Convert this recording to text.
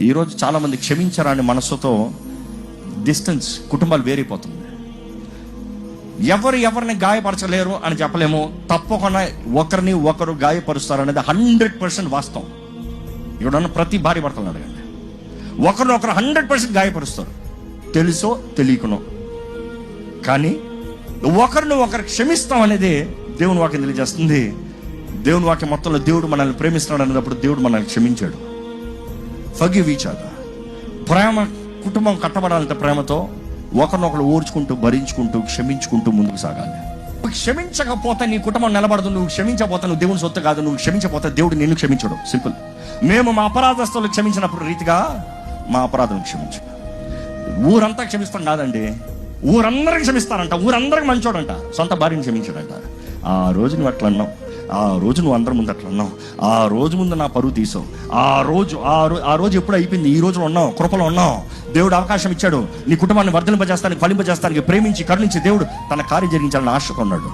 ఈరోజు చాలామంది క్షమించరాని మనసుతో డిస్టెన్స్, కుటుంబాలు వేరైపోతుంది. ఎవరిని గాయపరచలేరు అని చెప్పలేము. తప్పకుండా ఒకరిని ఒకరు గాయపరుస్తారు అనేది 100% వాస్తవం. ఇక్కడ ప్రతి భార్య భర్తలు అడగండి, ఒకరు 100% గాయపరుస్తారు, తెలుసో తెలియకునో. కానీ ఒకరు క్షమిస్తాం అనేది దేవుని వాక్యం తెలియజేస్తుంది. దేవుని వాక్యం మొత్తంలో దేవుడు మనల్ని ప్రేమిస్తున్నాడు అనేటప్పుడు దేవుడు మనల్ని క్షమించాడు. Forgive each other. ప్రేమ, కుటుంబం కట్టబడాలంటే ప్రేమతో ఒకరినొకరు ఓర్చుకుంటూ, భరించుకుంటూ, క్షమించుకుంటూ ముందుకు సాగాలి. నువ్వు క్షమించకపోతే నీ కుటుంబం నిలబడదు. నువ్వు క్షమించకపోతే నువ్వు దేవుని సొత్తు కాదు. నువ్వు క్షమించకపోతే దేవుడు నిన్ను క్షమించడు. సింపుల్. మేము మా అపరాధస్తులు క్షమించినప్పుడు రీతిగా మా అపరాధం క్షమించు. ఊరంతా క్షమిస్తాం కాదండి, ఊరందరికి క్షమిస్తారంట. ఊరందరికి మంచోడంట, సొంత భార్యని క్షమించాడంట. ఆ రోజు నువ్వు అట్లా అన్నావు, ఆ రోజు నువ్వు అందరి ముందు అట్లా అన్నావు, ఆ రోజు ముందు నా పరువు తీసావు, ఆ రోజు ఎప్పుడు అయిపోయింది, ఈ రోజు ఉన్నావు, కృపలో ఉన్నావు. దేవుడు అవకాశం ఇచ్చాడు నీ కుటుంబాన్ని వర్ధలింపజేస్తానికి, ఫలింపజేస్తానికి, ప్రేమించి కరుణించి దేవుడు తన కార్యం జరిగించాలని ఆశగా ఉన్నాడు.